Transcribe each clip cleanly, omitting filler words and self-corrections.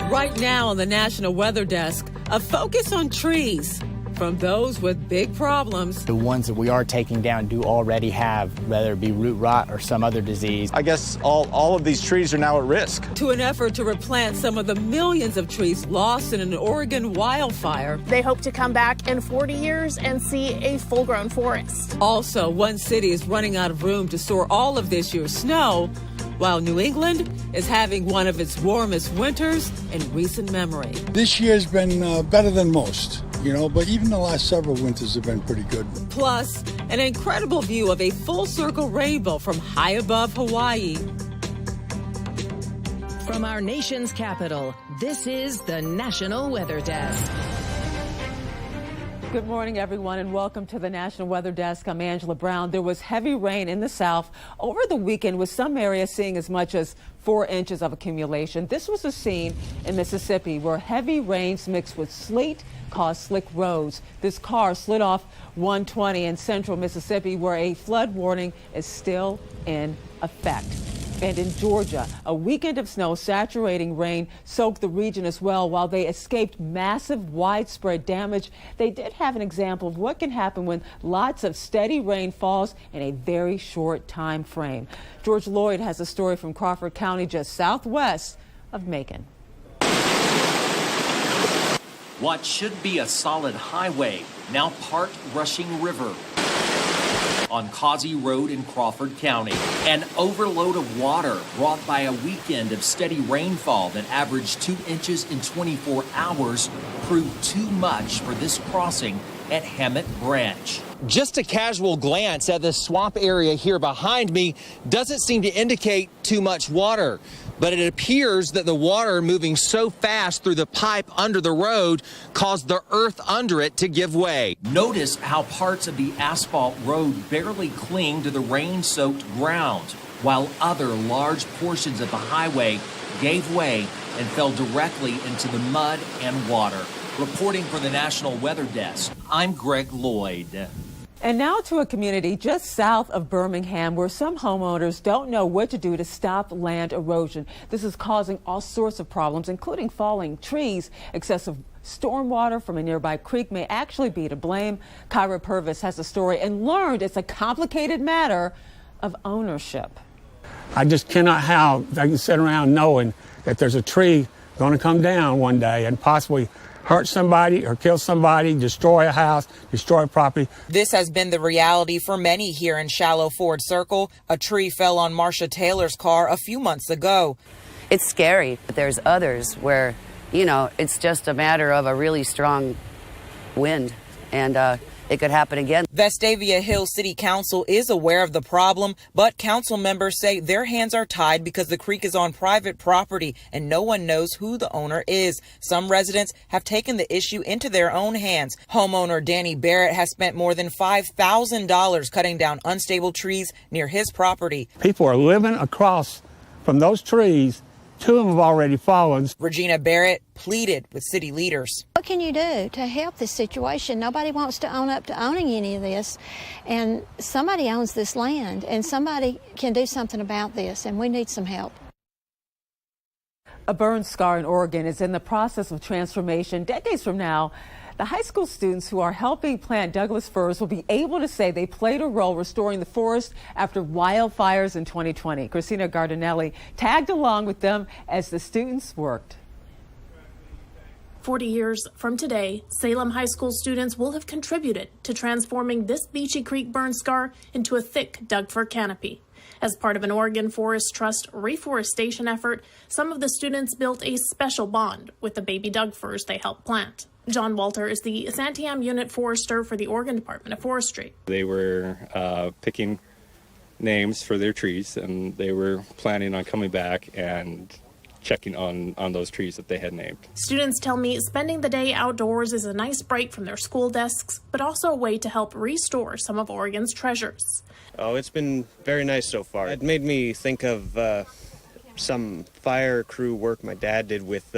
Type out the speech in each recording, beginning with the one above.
Right now on the National Weather Desk, a focus on trees. From those with big problems. The ones that we are taking down do already have, whether it be root rot or some other disease. I guess all of these trees are now at risk. To an effort to replant some of the millions of trees lost in an Oregon wildfire. They hope to come back in 40 years and see a full-grown forest. Also, one city is running out of room to store all of this year's snow, while New England is having one of its warmest winters in recent memory. This year's been better than most, but even the last several winters have been pretty good. Plus, an incredible view of a full-circle rainbow from high above Hawaii. From our nation's capital, this is the National Weather Desk. Good morning, everyone, and welcome to the National Weather Desk. I'm Angela Brown. There was heavy rain in the south over the weekend, with some areas seeing as much as 4 inches of accumulation. This was a scene in Mississippi where heavy rains mixed with sleet caused slick roads. This car slid off 120 in central Mississippi, where a flood warning is still in effect. And in Georgia, a weekend of snow saturating rain soaked the region as well. While they escaped massive widespread damage, they did have an example of what can happen when lots of steady rain falls in a very short time frame. George Lloyd has a story from Crawford County, just southwest of Macon. What should be a solid highway, now part rushing river. On Causey Road in Crawford County, an overload of water brought by a weekend of steady rainfall that averaged 2 inches in 24 hours proved too much for this crossing at Hammett Branch. Just a casual glance at the swamp area here behind me doesn't seem to indicate too much water, but it appears that the water moving so fast through the pipe under the road caused the earth under it to give way. Notice how parts of the asphalt road barely cling to the rain-soaked ground, while other large portions of the highway gave way and fell directly into the mud and water. Reporting for the National Weather Desk, I'm Greg Lloyd. And now to a community just south of Birmingham where some homeowners don't know what to do to stop land erosion. This is causing all sorts of problems, including falling trees. Excessive stormwater from a nearby creek may actually be to blame. Kyra Purvis has a story and learned it's a complicated matter of ownership. I just cannot have, I can sit around knowing that there's a tree going to come down one day and possibly hurt somebody or kill somebody, destroy a house, destroy a property. This has been the reality for many here in Shallow Ford Circle. A tree fell on Marsha Taylor's car a few months ago. It's scary, but there's others where, it's just a matter of a really strong wind, and it could happen again. Vestavia Hills City Council is aware of the problem, but council members say their hands are tied because the creek is on private property and no one knows who the owner is. Some residents have taken the issue into their own hands. Homeowner Danny Barrett has spent more than $5,000 cutting down unstable trees near his property. People are living across from those trees. 2 of them have already fallen. Regina Barrett pleaded with city leaders. What can you do to help this situation? Nobody wants to own up to owning any of this, and somebody owns this land, and somebody can do something about this, and we need some help. A burn scar in Oregon is in the process of transformation. Decades from now, the high school students who are helping plant Douglas firs will be able to say they played a role restoring the forest after wildfires in 2020. Christina Gardinelli tagged along with them as the students worked. 40 years from today, Salem High School students will have contributed to transforming this Beachy Creek burn scar into a thick Doug fir canopy. As part of an Oregon Forest Trust reforestation effort, some of the students built a special bond with the baby Doug firs they helped plant. John Walter is the Santiam Unit Forester for the Oregon Department of Forestry. They were picking names for their trees, and they were planning on coming back and checking on those trees that they had named. Students tell me spending the day outdoors is a nice break from their school desks, but also a way to help restore some of Oregon's treasures. Oh, it's been very nice so far. It made me think of some fire crew work my dad did with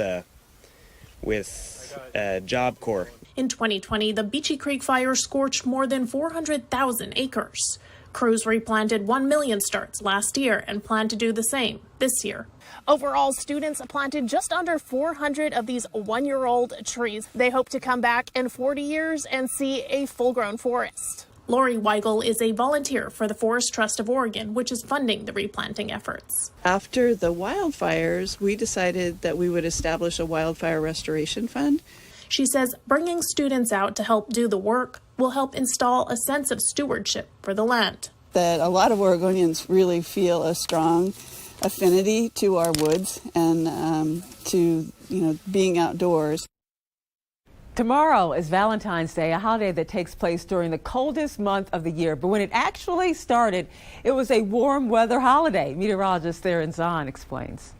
Job Corps. In 2020, the Beachy Creek fire scorched more than 400,000 acres. Crews replanted 1 million starts last year and plan to do the same this year. Overall, students planted just under 400 of these one-year-old trees. They hope to come back in 40 years and see a full-grown forest. Lori Weigel is a volunteer for the Forest Trust of Oregon, which is funding the replanting efforts. After the wildfires, we decided that we would establish a wildfire restoration fund. She says bringing students out to help do the work will help install a sense of stewardship for the land. That a lot of Oregonians really feel a strong affinity to our woods and to being outdoors. Tomorrow is Valentine's Day, a holiday that takes place during the coldest month of the year. But when it actually started, it was a warm weather holiday. Meteorologist Theron Zahn explains.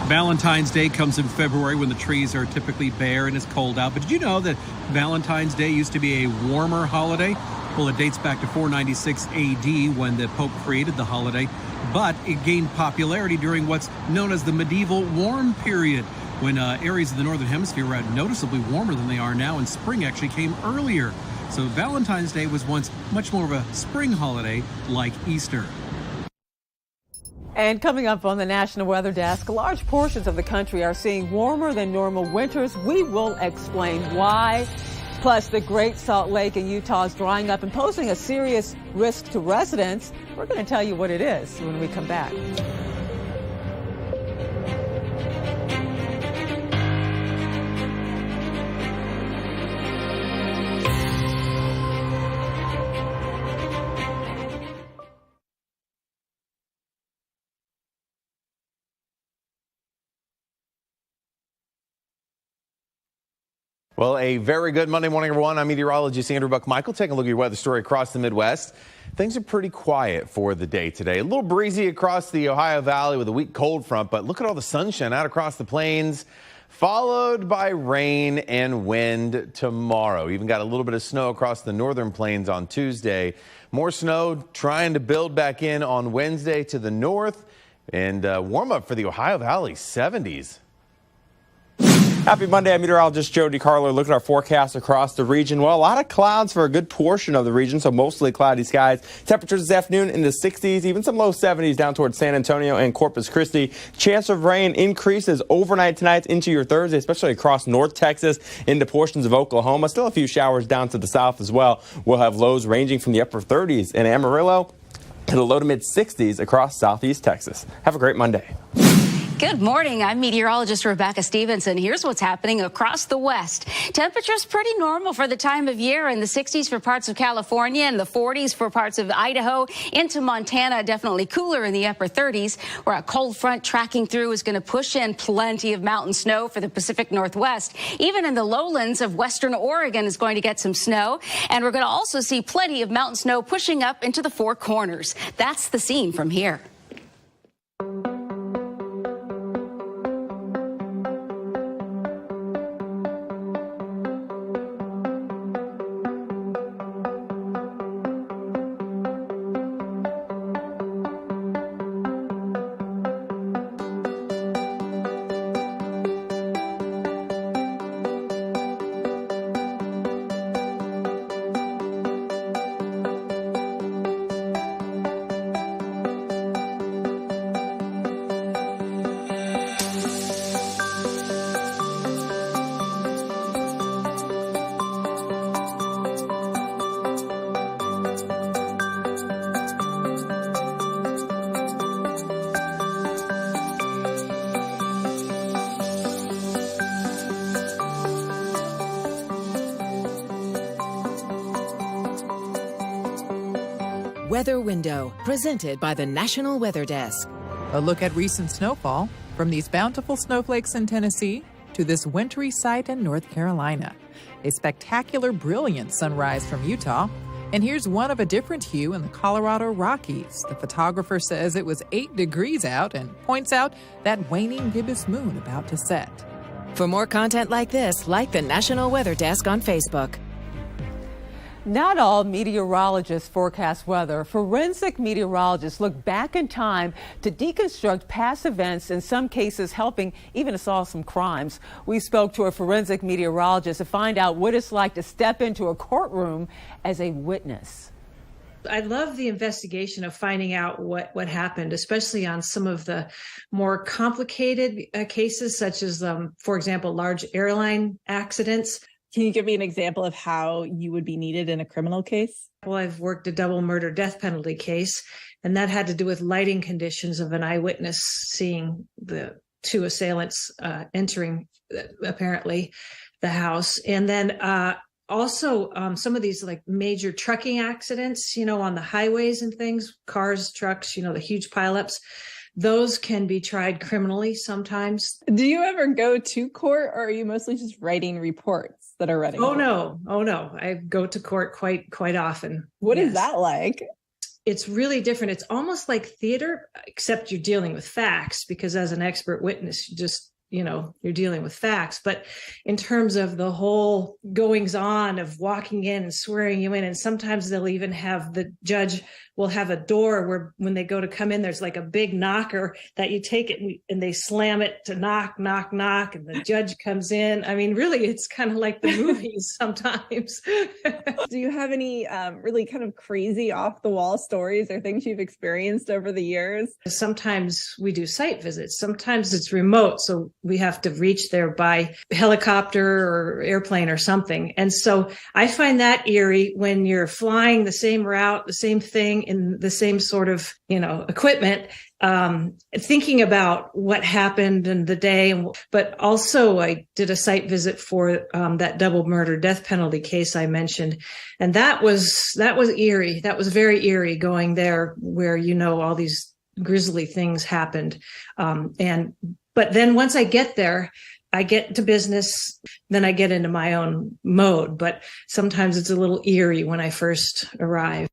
Valentine's Day comes in February when the trees are typically bare and it's cold out. But did you know that Valentine's Day used to be a warmer holiday? Well, it dates back to 496 AD when the Pope created the holiday. But it gained popularity during what's known as the medieval warm period, when areas of the northern hemisphere were noticeably warmer than they are now, and spring actually came earlier. So Valentine's Day was once much more of a spring holiday like Easter. And coming up on the National Weather Desk, large portions of the country are seeing warmer than normal winters. We will explain why. Plus, the Great Salt Lake in Utah is drying up and posing a serious risk to residents. We're going to tell you what it is when we come back. Well, a very good Monday morning, everyone. I'm meteorologist Andrew Buck-Michael taking a look at your weather story across the Midwest. Things are pretty quiet for the day today. A little breezy across the Ohio Valley with a weak cold front, but look at all the sunshine out across the plains, followed by rain and wind tomorrow. Even got a little bit of snow across the northern plains on Tuesday. More snow trying to build back in on Wednesday to the north, and warm up for the Ohio Valley, 70s. Happy Monday. I'm meteorologist Joe DeCarlo. Look at our forecast across the region. Well, a lot of clouds for a good portion of the region, so mostly cloudy skies. Temperatures this afternoon in the 60s, even some low 70s down towards San Antonio and Corpus Christi. Chance of rain increases overnight tonight into your Thursday, especially across North Texas into portions of Oklahoma. Still a few showers down to the south as well. We'll have lows ranging from the upper 30s in Amarillo to the low to mid 60s across southeast Texas. Have a great Monday. Good morning. I'm meteorologist Rebecca Stevenson. Here's what's happening across the West. Temperatures pretty normal for the time of year, in the 60s for parts of California and the 40s for parts of Idaho. Into Montana, definitely cooler in the upper 30s, where a cold front tracking through is going to push in plenty of mountain snow for the Pacific Northwest. Even in the lowlands of western Oregon is going to get some snow. And we're going to also see plenty of mountain snow pushing up into the Four Corners. That's the scene from here. Weather Window, presented by the National Weather Desk. A look at recent snowfall from these bountiful snowflakes in Tennessee to this wintry sight in North Carolina. A spectacular, brilliant sunrise from Utah. And here's one of a different hue in the Colorado Rockies. The photographer says it was 8 degrees out and points out that waning gibbous moon about to set. For more content like this, like the National Weather Desk on Facebook. Not all meteorologists forecast weather. Forensic meteorologists look back in time to deconstruct past events, in some cases helping even solve some crimes. We spoke to a forensic meteorologist to find out what it's like to step into a courtroom as a witness. I love the investigation of finding out what happened, especially on some of the more complicated cases, such as, for example, large airline accidents. Can you give me an example of how you would be needed in a criminal case? Well, I've worked a double murder death penalty case, and that had to do with lighting conditions of an eyewitness seeing the two assailants entering, apparently, the house. And then also some of these like major trucking accidents, on the highways and things, cars, trucks, the huge pileups. Those can be tried criminally sometimes. Do you ever go to court, or are you mostly just writing reports that are running? Oh no. I go to court quite often. What is that like? It's really different. It's almost like theater, except you're dealing with facts, because as an expert witness, you're dealing with facts. But in terms of the whole goings on of walking in and swearing you in, and sometimes they'll even have the judge will have a door where when they go to come in, there's like a big knocker that you take it and they slam it to knock, knock, knock. And the judge comes in. I mean, really, it's kind of like the movies sometimes. Do you have any really kind of crazy off the wall stories or things you've experienced over the years? Sometimes we do site visits. Sometimes it's remote. So we have to reach there by helicopter or airplane or something. And so I find that eerie when you're flying the same route, the same thing in the same sort of, equipment, thinking about what happened in the day. But also I did a site visit for that double murder death penalty case I mentioned. And that was eerie. That was very eerie going there where, all these grisly things happened. But then once I get there, I get to business, then I get into my own mode. But sometimes it's a little eerie when I first arrive.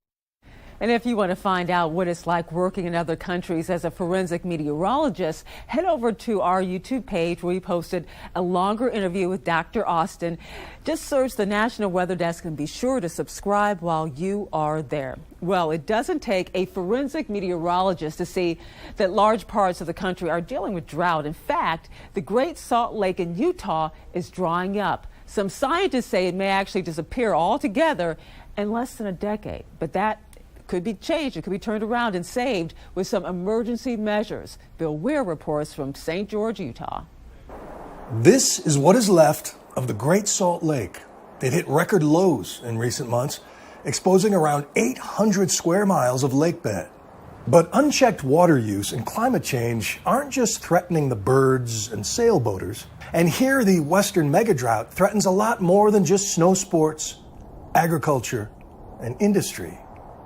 And if you want to find out what it's like working in other countries as a forensic meteorologist, head over to our YouTube page where we posted a longer interview with Dr. Austin. Just search the National Weather Desk and be sure to subscribe while you are there. Well, it doesn't take a forensic meteorologist to see that large parts of the country are dealing with drought. In fact, the Great Salt Lake in Utah is drying up. Some scientists say it may actually disappear altogether in less than a decade, but that could be changed. It could be turned around and saved with some emergency measures. Bill Weir reports from St. George, Utah. This is what is left of the Great Salt Lake. It hit record lows in recent months, exposing around 800 square miles of lake bed. But unchecked water use and climate change aren't just threatening the birds and sailboaters. And here the western megadrought threatens a lot more than just snow sports, agriculture, and industry.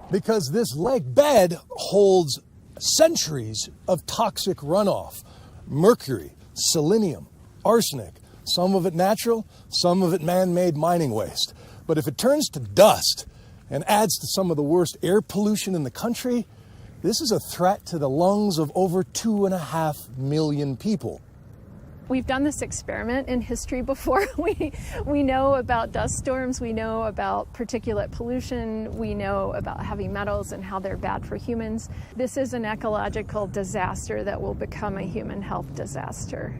Because this lake bed holds centuries of toxic runoff, mercury, selenium, arsenic, some of it natural, some of it man-made mining waste. But if it turns to dust and adds to some of the worst air pollution in the country, this is a threat to the lungs of over 2.5 million people. We've done this experiment in history before. We know about dust storms, we know about particulate pollution, we know about heavy metals and how they're bad for humans. This is an ecological disaster that will become a human health disaster.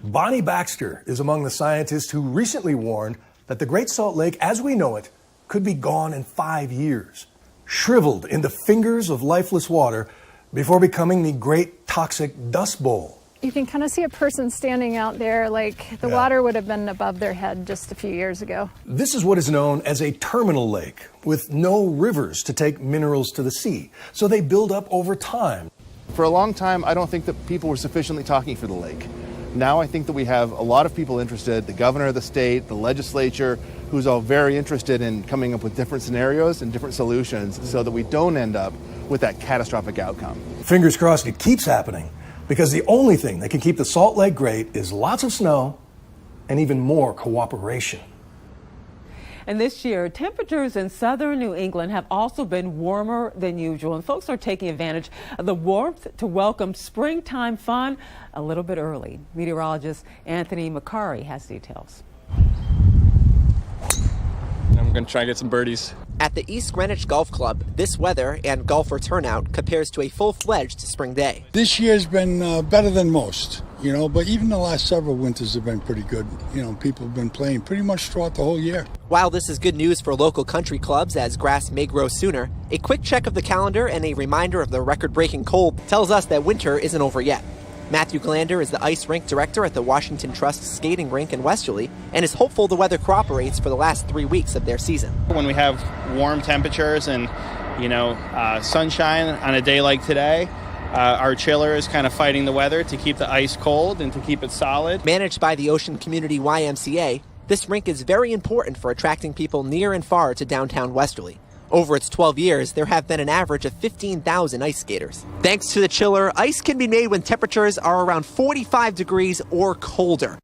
Bonnie Baxter is among the scientists who recently warned that the Great Salt Lake, as we know it, could be gone in 5 years, shriveled into fingers of lifeless water before becoming the Great Toxic Dust Bowl. You can kind of see a person standing out there like the water would have been above their head just a few years ago. This is what is known as a terminal lake with no rivers to take minerals to the sea. So they build up over time. For a long time, I don't think that people were sufficiently talking for the lake. Now I think that we have a lot of people interested, the governor of the state, the legislature, who's all very interested in coming up with different scenarios and different solutions so that we don't end up with that catastrophic outcome. Fingers crossed it keeps happening, because the only thing that can keep the Salt Lake great is lots of snow and even more cooperation. And this year, temperatures in southern New England have also been warmer than usual, and folks are taking advantage of the warmth to welcome springtime fun a little bit early. Meteorologist Anthony McCarry has details. I'm going to try and get some birdies. At the East Greenwich Golf Club, this weather and golfer turnout compares to a full-fledged spring day. This year's been better than most. you know, but even the last several winters have been pretty good. You know, people have been playing pretty much throughout the whole year. While this is good news for local country clubs as grass may grow sooner, a quick check of the calendar and a reminder of the record-breaking cold tells us that winter isn't over yet. Matthew Glander is the ice rink director at the Washington Trust skating rink in Westerly and is hopeful the weather cooperates for the last 3 weeks of their season. When we have warm temperatures and, sunshine on a day like today, our chiller is kind of fighting the weather to keep the ice cold and to keep it solid. Managed by the Ocean Community YMCA, this rink is very important for attracting people near and far to downtown Westerly. Over its 12 years, there have been an average of 15,000 ice skaters. Thanks to the chiller, ice can be made when temperatures are around 45 degrees or colder.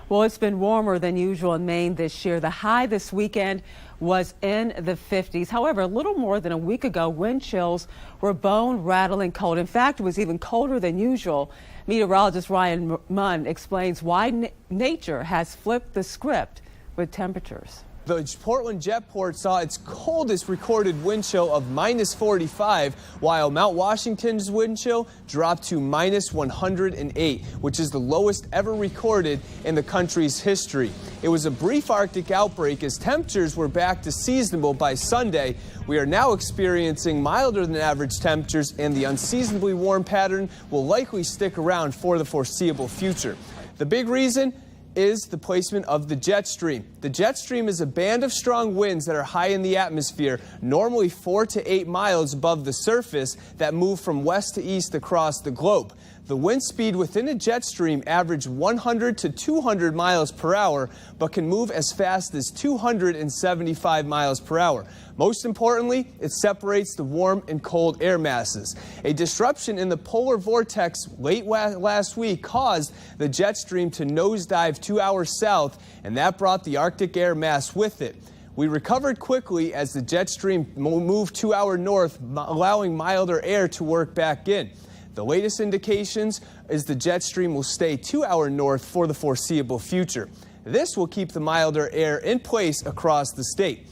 Well, it's been warmer than usual in Maine this year. The high this weekend was in the 50s. However, a little more than a week ago, wind chills were bone-rattling cold. In fact, it was even colder than usual. Meteorologist Ryan Munn explains why nature has flipped the script with temperatures. The Portland Jetport saw its coldest recorded wind chill of -45, while Mount Washington's wind chill dropped to -108, which is the lowest ever recorded in the country's history. It was a brief Arctic outbreak as temperatures were back to seasonable by Sunday. We are now experiencing milder than average temperatures, and the unseasonably warm pattern will likely stick around for the foreseeable future. The big reason is the placement of the jet stream. The jet stream is a band of strong winds that are high in the atmosphere, normally 4 to 8 miles above the surface, that move from west to east across the globe. The wind speed within a jet stream average 100 to 200 miles per hour, but can move as fast as 275 miles per hour. Most importantly, it separates the warm and cold air masses. A disruption in the polar vortex late last week caused the jet stream to nosedive 2 hours south, and that brought the Arctic air mass with it. We recovered quickly as the jet stream moved 2 hours north, allowing milder air to work back in. The latest indications is the jet stream will stay 2 hours north for the foreseeable future. This will keep the milder air in place across the state.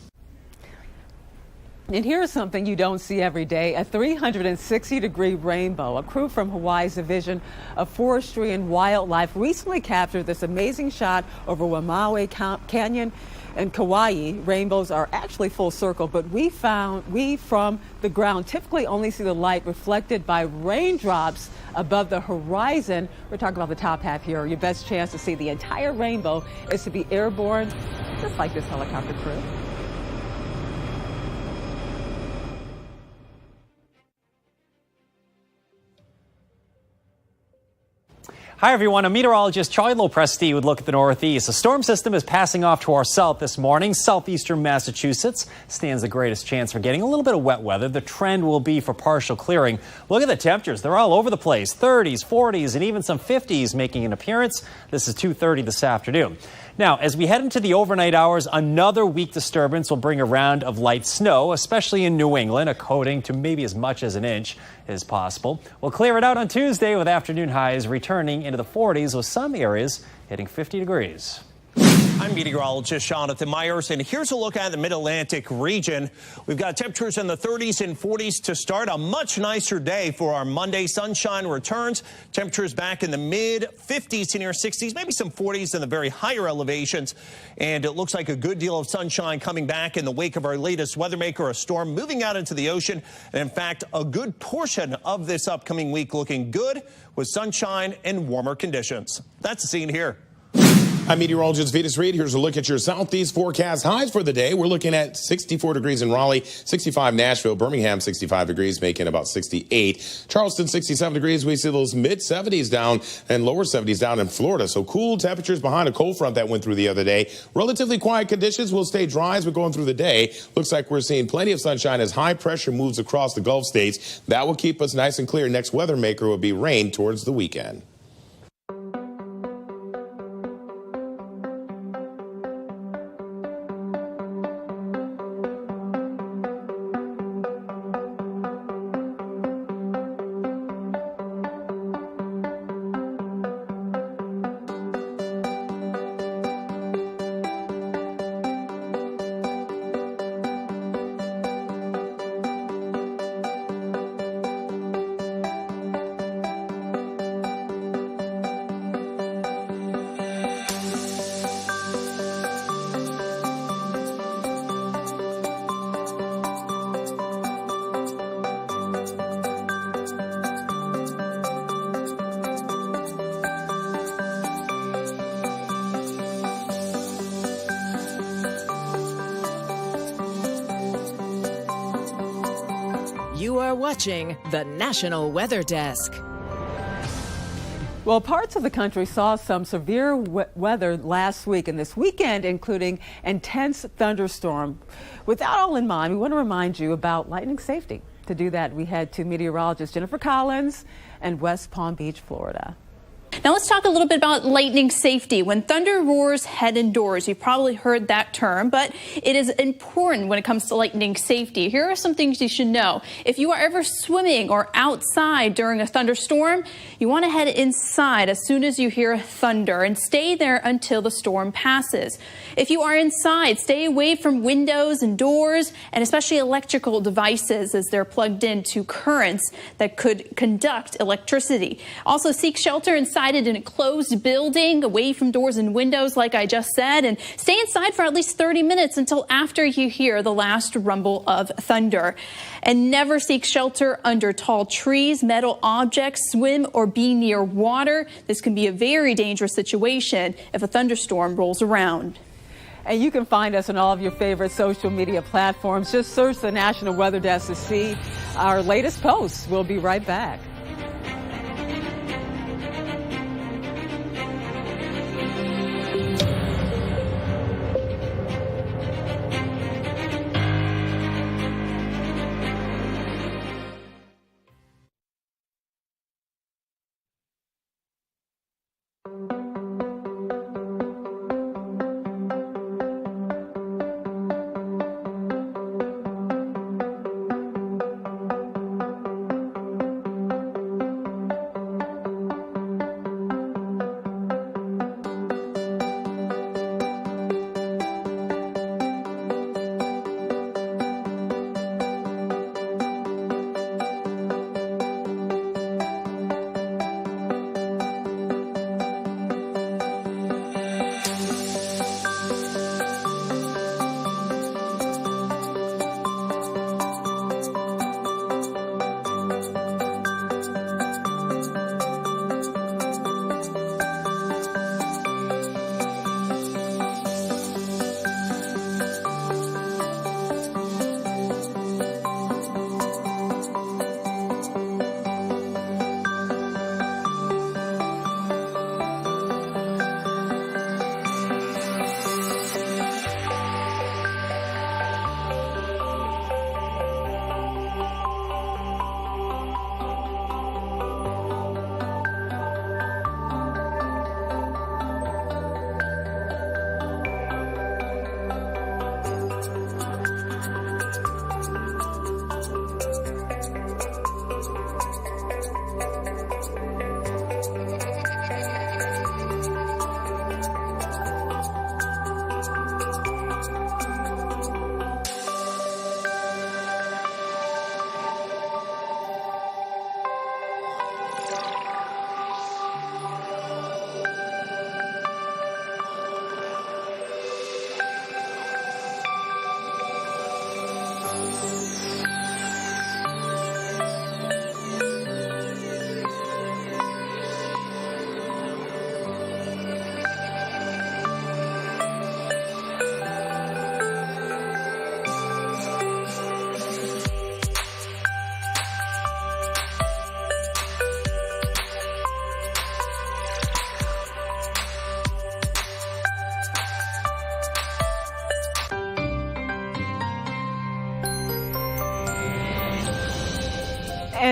And here's something you don't see every day, a 360-degree rainbow. A crew from Hawaii's Division of Forestry and Wildlife recently captured this amazing shot over Waimaue Canyon and Kauai. Rainbows are actually full circle, but we from the ground typically only see the light reflected by raindrops above the horizon. We're talking about the top half here. Your best chance to see the entire rainbow is to be airborne, just like this helicopter crew. Hi, everyone. I'm meteorologist Charlie Lopresti with a look at the Northeast. A storm system is passing off to our south this morning. Southeastern Massachusetts stands the greatest chance for getting a little bit of wet weather. The trend will be for partial clearing. Look at the temperatures. They're all over the place. 30s, 40s, and even some 50s making an appearance. This is 2:30 this afternoon. Now, as we head into the overnight hours, another weak disturbance will bring a round of light snow, especially in New England, a coating to maybe as much as an inch is possible. We'll clear it out on Tuesday with afternoon highs returning into the 40s with some areas hitting 50 degrees. I'm meteorologist Jonathan Myers, and here's a look at the Mid-Atlantic region. We've got temperatures in the 30s and 40s to start. A much nicer day for our Monday. Sunshine returns. Temperatures back in the mid-50s to near 60s, maybe some 40s in the very higher elevations. And it looks like a good deal of sunshine coming back in the wake of our latest weather maker, a storm moving out into the ocean. And in fact, a good portion of this upcoming week looking good with sunshine and warmer conditions. That's the scene here. I'm meteorologist Vetus Reed. Here's a look at your southeast forecast highs for the day. We're looking at 64 degrees in Raleigh, 65 Nashville, Birmingham 65 degrees, making about 68. Charleston 67 degrees. We see those mid 70s down and lower 70s down in Florida. So cool temperatures behind a cold front that went through the other day. Relatively quiet conditions will stay dry as we're going through the day. Looks like we're seeing plenty of sunshine as high pressure moves across the Gulf states. That will keep us nice and clear. Next weather maker will be rain towards the weekend. You are watching the National Weather Desk. Well, parts of the country saw some severe weather last week and this weekend, including intense thunderstorm. With that all in mind, we want to remind you about lightning safety. To do that, we head to meteorologist Jennifer Collins in West Palm Beach, Florida. Now let's talk a little bit about lightning safety. When thunder roars, head indoors. You've probably heard that term, but it is important when it comes to lightning safety. Here are some things you should know. If you are ever swimming or outside during a thunderstorm, you want to head inside as soon as you hear thunder and stay there until the storm passes. If you are inside, stay away from windows and doors, and especially electrical devices as they're plugged into currents that could conduct electricity. Also, seek shelter inside in a closed building, away from doors and windows, like I just said, and stay inside for at least 30 minutes until after you hear the last rumble of thunder. And never seek shelter under tall trees, metal objects, swim or be near water. This can be a very dangerous situation if a thunderstorm rolls around. And you can find us on all of your favorite social media platforms. Just search the National Weather Desk to see our latest posts. We'll be right back.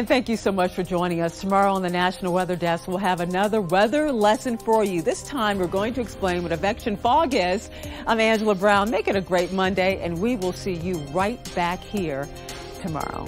And thank you so much for joining us. Tomorrow on the National Weather Desk, we'll have another weather lesson for you. This time, we're going to explain what advection fog is. I'm Angela Brown. Make it a great Monday, and we will see you right back here tomorrow.